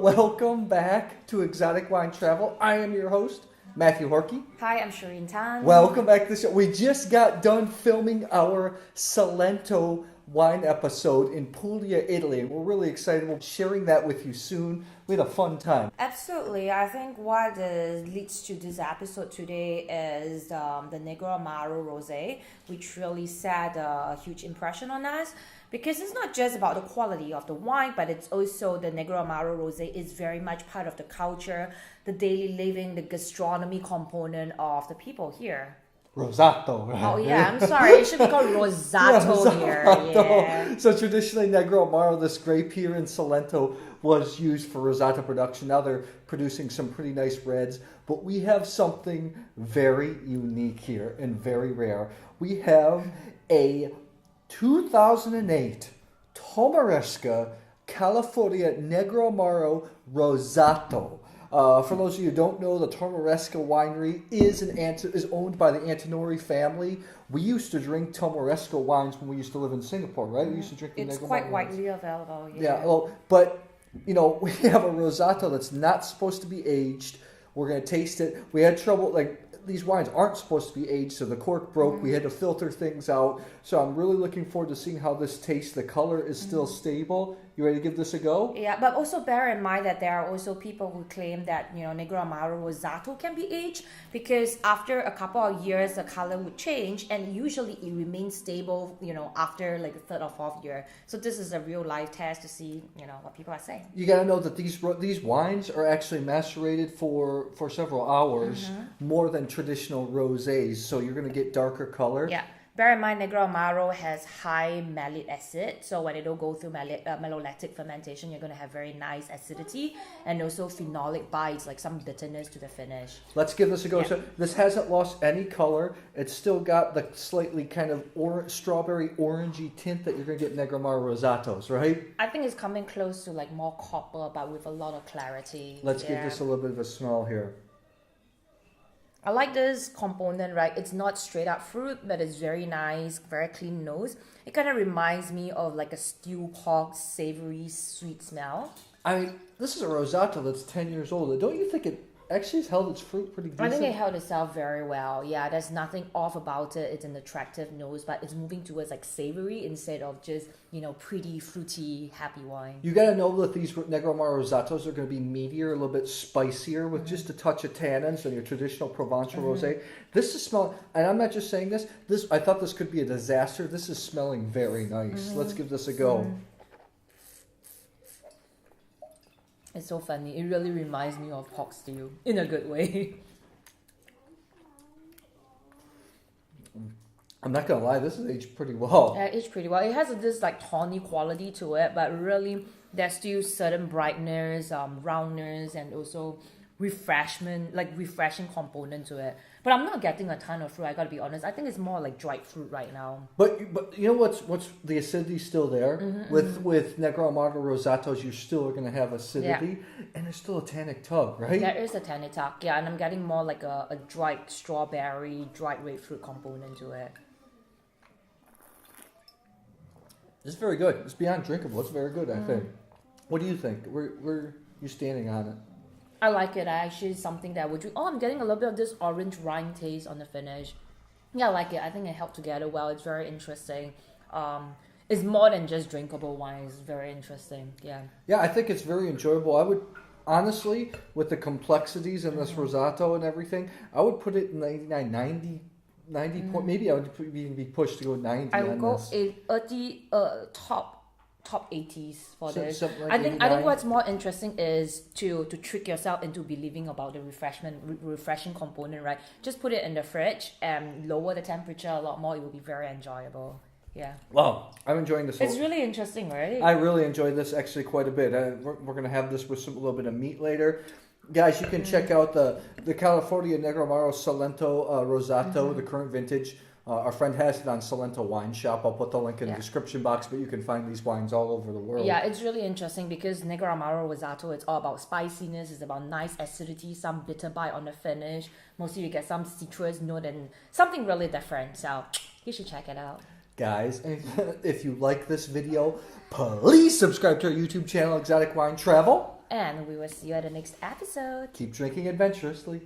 welcome back to Exotic Wine Travel. I am your host, Matthew Horkey. Hi, I'm Shireen Tan. Welcome back to the show. We just got done filming our Salento wine episode in Puglia, Italy, and we're really excited. We'll be sharing that with you soon. We had a fun time. Absolutely. I think what leads to this episode today is the Negroamaro Rosé, which really set a huge impression on us. Because it's not just about the quality of the wine, but it's also the Negroamaro Rosé is very much part of the culture, the daily living, the gastronomy component of the people here. Rosato. Right? Oh yeah, I'm sorry. It should be called Rosato here. Yeah. So traditionally, Negroamaro, this grape here in Salento, was used for Rosato production. Now they're producing some pretty nice reds, but we have something very unique here and very rare. We have a 2008 Tormaresca Calafuria Negroamaro Rosato. For those of you who don't know, the Tormaresca winery is owned by the Antinori family. We used to drink Tormaresca wines when we used to live in Singapore, right? We used to drink the It's Negroamaro quite wines. widely available. Yeah, well, but you know, we have a Rosato that's not supposed to be aged. We're going to taste it. We had trouble, these wines aren't supposed to be aged, so the cork broke. We had to filter things out. So I'm really looking forward to seeing how this tastes. The color is still stable. You ready to give this a go? Yeah, but also bear in mind that there are also people who claim that, Negroamaro Rosato can be aged because after a couple of years, the color would change and usually it remains stable, after like the third or fourth year. So this is a real life test to see, what people are saying. You got to know that these wines are actually macerated for several hours, more than traditional rosés. So you're going to get darker color. Yeah. Bear in mind, Negroamaro has high malic acid. So when it don't go through malolactic fermentation, you're going to have very nice acidity and also phenolic bites, like some bitterness to the finish. Let's give this a go. Yeah. So this hasn't lost any color. It's still got the slightly kind of strawberry orangey tint that you're going to get in Negroamaro Rosatos, right? I think it's coming close to like more copper, but with a lot of clarity. Let's give this a little bit of a smell here. I like this component, right? It's not straight up fruit, but it's very nice, very clean nose. It kind of reminds me of like a stew pork, savory, sweet smell. I mean, this is a Rosato that's 10 years old. Don't you think it actually has held its fruit pretty decent? I think it held itself very well. Yeah, there's nothing off about it. It's an attractive nose, but it's moving towards like savory instead of just, pretty, fruity, happy wine. You got to know that these Negroamaro Rosatos are going to be meatier, a little bit spicier with just a touch of tannins than your traditional Provençal rosé. This is smelling, and I'm not just saying this. I thought this could be a disaster. This is smelling very nice. Let's give this a go. It's so funny. It really reminds me of pork stew in a good way. I'm not going to lie, this is aged pretty well. Aged pretty well. It has this like tawny quality to it, but really there's still certain brightness, roundness, and also refreshing component to it. But I'm not getting a ton of fruit, I gotta be honest. I think it's more like dried fruit right now. But you know what's the acidity's still there? With Negroamaro Rosatos, you're still going to have acidity, and there's still a tannic tug, right? There is a tannic tug, yeah, and I'm getting more like a dried strawberry, dried grapefruit component to it. It's very good. It's beyond drinkable. It's very good, I think. What do you think? Where you standing on it? I like it. Actually, something that I would drink. Oh, I'm getting a little bit of this orange rind taste on the finish. Yeah, I like it. I think it held together well. It's very interesting. It's more than just drinkable wine. It's very interesting. Yeah. Yeah, I think it's very enjoyable. I would, honestly, with the complexities in this Rosato and everything, I would put it in 99, 90 point. Maybe I would even be pushed to go 90 I would on go this. 80, top 80s for this. Something like I think 89. what's more interesting is to trick yourself into believing about the refreshing component, right? Just put it in the fridge and lower the temperature a lot more. It will be very enjoyable. Yeah. Wow, I'm enjoying this. It's really interesting, right? I really enjoyed this actually quite a bit. We're going to have this with a little bit of meat later. Guys, you can check out the Calafuria Negroamaro Salento Rosato, the current vintage. Our friend has it on Salento Wine Shop. I'll put the link in the description box, but you can find these wines all over the world. Yeah, it's really interesting because Negroamaro Rosato, it's all about spiciness. It's about nice acidity, some bitter bite on the finish. Mostly you get some citrus note and something really different. So you should check it out. Guys, if you like this video, please subscribe to our YouTube channel, Exotic Wine Travel. And we will see you at the next episode. Keep drinking adventurously.